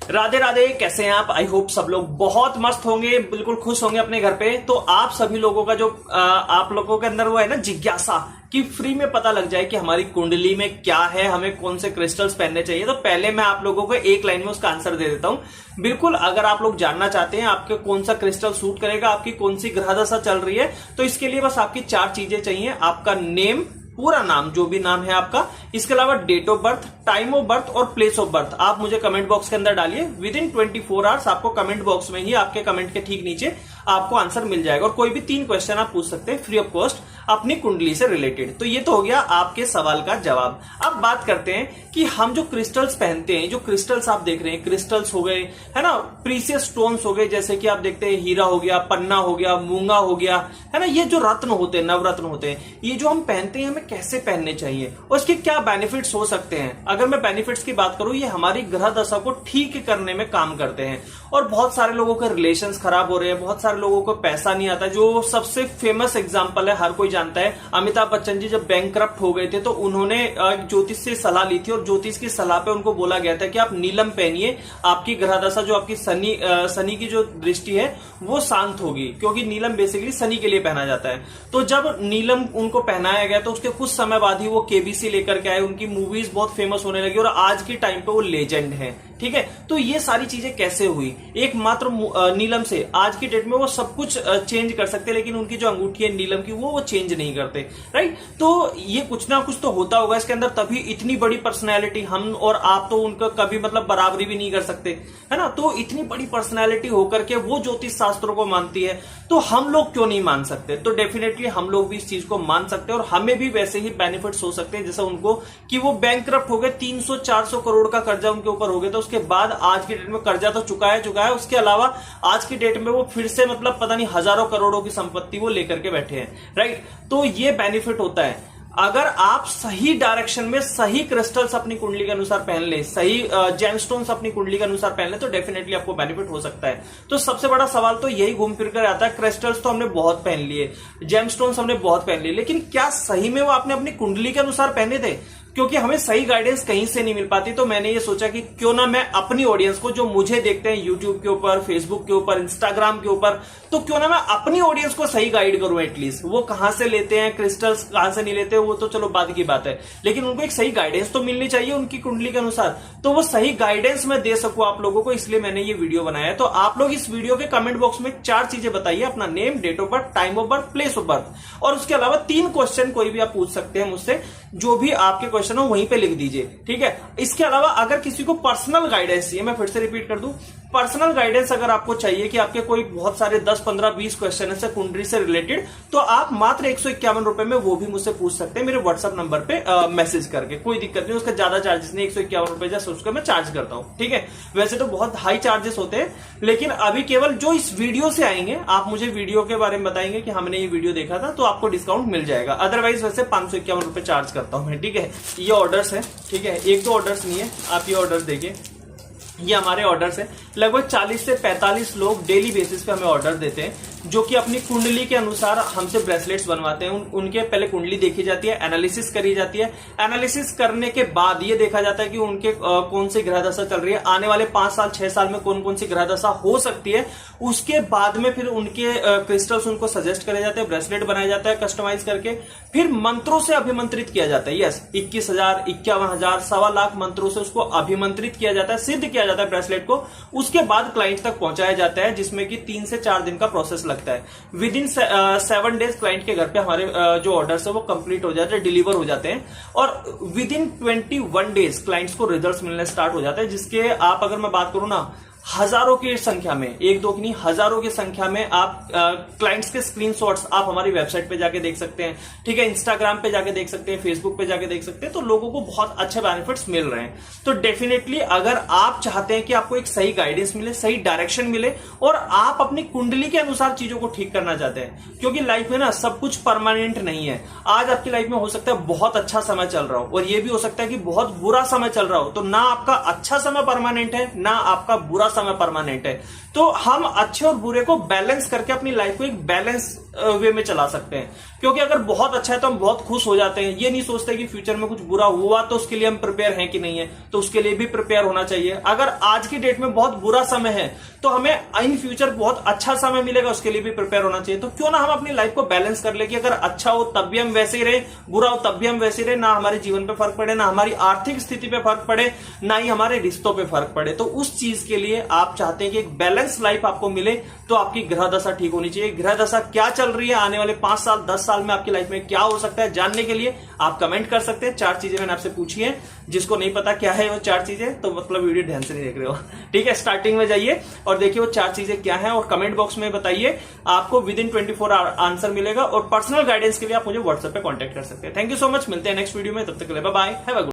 राधे राधे, कैसे हैं आप? आई होप सब लोग बहुत मस्त होंगे, बिल्कुल खुश होंगे अपने घर पे। तो आप सभी लोगों का जो आप लोगों के अंदर वो है ना जिज्ञासा कि फ्री में पता लग जाए कि हमारी कुंडली में क्या है, हमें कौन से क्रिस्टल्स पहनने चाहिए। तो पहले मैं आप लोगों को एक लाइन में उसका आंसर दे देता हूं। बिल्कुल, अगर आप लोग जानना चाहते हैं आपके कौन सा क्रिस्टल सूट करेगा, आपकी कौन सी ग्रह दशा चल रही है, तो इसके लिए बस आपकी 4 चीजें चाहिए। आपका नेम, पूरा नाम, जो भी नाम है आपका, इसके अलावा date of birth, time of birth और प्लेस ऑफ बर्थ आप मुझे कमेंट बॉक्स के अंदर डालिए। विद इन 24 आवर्स आपको कमेंट बॉक्स में ही आपके कमेंट के ठीक नीचे आपको आंसर मिल जाएगा। और कोई भी 3 क्वेश्चन आप पूछ सकते हैं फ्री ऑफ कॉस्ट अपनी कुंडली से रिलेटेड। तो ये तो हो गया आपके सवाल का जवाब। अब बात करते हैं कि हम जो क्रिस्टल्स पहनते हैं, जो क्रिस्टल्स आप देख रहे हैं, क्रिस्टल्स हो गए है ना, प्रीसियस स्टोन्स हो गए, जैसे कि आप देखते हैं हीरा हो गया, पन्ना हो गया, मूंगा हो गया, है ना, ये जो रत्न होते हैं, नवरत्न होते हैं, ये जो हम पहनते हैं हमें कैसे पहनने चाहिए और इसके क्या बेनिफिट्स हो सकते हैं। अगर मैं बेनिफिट्स की बात करूं, ये हमारी ग्रह दशा को ठीक करने में काम करते हैं। और बहुत सारे लोगों के रिलेशंस खराब हो रहे हैं, बहुत सारे लोगों को पैसा नहीं आता। जो सबसे फेमस एग्जांपल है, हर कोई जानता है, अमिताभ बच्चन जी जब बैंकक्रप्ट हो गए थे तो उन्होंने ज्योतिष से सलाह ली थी और ज्योतिष की सलाह पे उनको बोला गया था कि आप नीलम पहनिए, आपकी ग्रह दशा जो आपकी शनि की जो दृष्टि है वो शांत होगी, क्योंकि नीलम बेसिकली शनि के लिए पहना जाता है। तो जब नीलम उनको पहनाया गया तो उसके कुछ समय बाद ही वो केबीसी लेकर के आए, उनकी मूवीज बहुत फेमस होने लगी और आज के टाइम पे वो लेजेंड है। ठीक है, तो ये सारी चीजें कैसे हुई? एकमात्र नीलम से आज की डेट में वो सब कुछ चेंज कर सकते हैं, लेकिन उनकी जो अंगूठी है नीलम की वो चेंज नहीं करते, राइट? तो ये कुछ ना कुछ तो होता होगा इसके अंदर, तभी इतनी बड़ी पर्सनैलिटी, हम और आप तो उनका कभी मतलब बराबरी भी नहीं कर सकते, है ना। तो इतनी बड़ी पर्सनैलिटी होकर के वो ज्योतिष शास्त्रों को मानती है, तो हम लोग क्यों नहीं मान सकते? तो डेफिनेटली हम लोग भी इस चीज को मान सकते हैं और हमें भी वैसे ही बेनिफिट्स हो सकते हैं जैसे उनको, कि वो बैंकक्रप्ट हो गए, 300-400 करोड़ का कर्जा उनके ऊपर हो गया, तो उसके बाद आज की डेट में कर्जा तो चुका है, उसके अलावा आज की डेट में वो फिर से मतलब पता नहीं हजारों करोड़ों की संपत्ति वो लेकर के बैठे हैं, राइट? तो ये बेनिफिट होता है अगर आप सही डायरेक्शन में सही क्रिस्टल्स अपनी कुंडली के अनुसार पहन ले, सही जेमस्टोन्स अपनी कुंडली के अनुसार पहन ले, तो डेफिनेटली आपको बेनिफिट हो सकता है। तो सबसे बड़ा सवाल तो यही घूम फिर कर आता है, क्रिस्टल्स तो हमने बहुत पहन लिए, जेमस्टोन्स हमने बहुत पहन लिए, लेकिन क्या सही में वो आपने अपनी कुंडली के अनुसार पहने थे? क्योंकि हमें सही गाइडेंस कहीं से नहीं मिल पाती, तो मैंने ये सोचा कि क्यों ना मैं अपनी ऑडियंस को, जो मुझे देखते हैं यूट्यूब के ऊपर, फेसबुक के ऊपर, इंस्टाग्राम के ऊपर, तो क्यों ना मैं अपनी ऑडियंस को सही गाइड करूं एटलीस्ट। वो कहां से लेते हैं क्रिस्टल्स, कहां से नहीं लेते, वो तो चलो बाद की बात है, लेकिन उनको एक सही गाइडेंस तो मिलनी चाहिए उनकी कुंडली के अनुसार। तो वो सही गाइडेंस मैं दे सकूं आप लोगों को, इसलिए मैंने ये वीडियो बनाया है। तो आप लोग इस वीडियो के कमेंट बॉक्स में 4 चीजें बताइए, अपना name, date of birth, time of birth, place of birth, और उसके अलावा 3 क्वेश्चन कोई भी आप पूछ सकते हैं मुझसे, जो भी आपके क्वेश्चन हो वहीं पे लिख दीजिए, ठीक है। इसके अलावा अगर किसी को पर्सनल गाइडेंस चाहिए, मैं फिर से रिपीट कर दूं, पर्सनल गाइडेंस अगर आपको चाहिए कि आपके कोई बहुत सारे 10, 15, 20 क्वेश्चन है कुंडली से रिलेटेड, तो आप मात्र 151 रुपए में वो भी मुझसे पूछ सकते हैं मेरे व्हाट्सएप नंबर पे मैसेज करके, कोई दिक्कत नहीं, उसका ज्यादा चार्जेस नहीं, 151 रुपए जैसे उसका मैं चार्ज करता हूं, ठीक है। वैसे तो बहुत हाई चार्जेस होते हैं, लेकिन अभी केवल जो इस वीडियो से आएंगे, आप मुझे वीडियो के बारे में बताएंगे कि हमने ये वीडियो देखा था, तो आपको डिस्काउंट मिल जाएगा। अदरवाइज वैसे 551 रुपए चार्ज करता हूं मैं, ठीक है। ये ऑर्डर्स है, ठीक है, 1-2 ऑर्डर्स नहीं है, आप ये ऑर्डर्स देखिए, ये हमारे ऑर्डर्स है। लगभग 40 से 45 लोग डेली बेसिस पे हमें ऑर्डर देते हैं, जो कि अपनी कुंडली के अनुसार हमसे ब्रेसलेट्स बनवाते हैं। उनके पहले कुंडली देखी जाती है, एनालिसिस करी जाती है। एनालिसिस करने के बाद ये देखा जाता है कि उनके कौन सी ग्रह दशा चल रही है, आने वाले 5 साल 6 साल में कौन कौन सी ग्रह दशा हो सकती है। उसके बाद में फिर उनके क्रिस्टल्स उनको सजेस्ट करे जाते हैं, ब्रेसलेट बनाया जाता है कस्टमाइज करके, फिर मंत्रों से अभिमंत्रित किया जाता है। यस, 21,000, 51,000, 1.25 लाख मंत्रों से उसको अभिमंत्रित किया जाता है, सिद्ध किया जाता है ब्रेसलेट को। उसके बाद क्लाइंट तक पहुंचाया जाता है, जिसमें कि 3 से 4 दिन का प्रोसेस लगता है। विद इन 7 डेज क्लाइंट के घर पे हमारे जो ऑर्डर्स है वो कंप्लीट हो जाते हैं, डिलीवर हो जाते हैं, और विद इन 21 डेज क्लाइंट्स को रिजल्ट्स मिलने स्टार्ट हो जाते हैं, जिसके आप अगर मैं बात करूं ना, हजारों की संख्या में, 1-2 की नहीं, हजारों की संख्या में आप क्लाइंट्स के स्क्रीनशॉट्स आप हमारी वेबसाइट पे जाके देख सकते हैं, ठीक है, इंस्टाग्राम पे जाके देख सकते हैं, फेसबुक पे जाके देख सकते हैं। तो लोगों को बहुत अच्छे बेनिफिट्स मिल रहे हैं। तो डेफिनेटली अगर आप चाहते हैं कि आपको एक सही गाइडेंस मिले, सही डायरेक्शन मिले, और आप अपनी कुंडली के अनुसार चीजों को ठीक करना चाहते हैं, क्योंकि लाइफ में ना सब कुछ परमानेंट नहीं है। आज आपकी लाइफ में हो सकता है बहुत अच्छा समय चल रहा हो, और ये भी हो सकता है कि बहुत बुरा समय चल रहा हो। तो ना आपका अच्छा समय परमानेंट है, ना आपका बुरा समय परमानेंट है। तो हम अच्छे और बुरे को बैलेंस करके अपनी लाइफ को एक बैलेंस वे में चला सकते हैं, क्योंकि अगर बहुत अच्छा है तो हम बहुत खुश हो जाते हैं, ये नहीं सोचते कि फ्यूचर में कुछ बुरा हुआ तो उसके लिए हम प्रिपेयर हैं कि नहीं है, तो उसके लिए भी प्रिपेयर होना चाहिए। अगर आज की डेट में बहुत बुरा समय है तो हमें इन फ्यूचर बहुत अच्छा समय मिलेगा, उसके लिए भी प्रिपेयर होना चाहिए। तो क्यों ना हम अपनी लाइफ को बैलेंस कर ले कि अगर अच्छा हो तब भी हम वैसे ही रहे, बुरा हो तब भी हम वैसे ही रहे, ना हमारे जीवन पे फर्क पड़े, ना हमारी आर्थिक स्थिति पे फर्क पड़े, ना ही हमारे रिश्तों पे फर्क पड़े। तो उस चीज के लिए आप चाहते हैं कि एक बैलेंस लाइफ आपको मिले, तो आपकी ग्रह दशा ठीक होनी चाहिए। ग्रह दशा क्या चल रही है, आने वाले 5 साल 10 साल में आपकी लाइफ में क्या हो सकता है, जानने के लिए आप कमेंट कर सकते हैं। 4 चीजें मैंने आपसे पूछी है, जिसको नहीं पता क्या है वो 4 चीजें, तो मतलब वीडियो ध्यान से नहीं देख रहे हो, ठीक है। स्टार्टिंग में जाइए और देखिए वो 4 चीजें क्या है, और कमेंट बॉक्स में बताइए, आपको विद इन 24 आवर आंसर मिलेगा। और पर्सनल गाइडेंस के लिए आप मुझे व्हाट्सएप पे कांटेक्ट कर सकते हैं। थैंक यू सो मच, मिलते हैं नेक्स्ट वीडियो में, तब तक के लिए bye bye, have a good.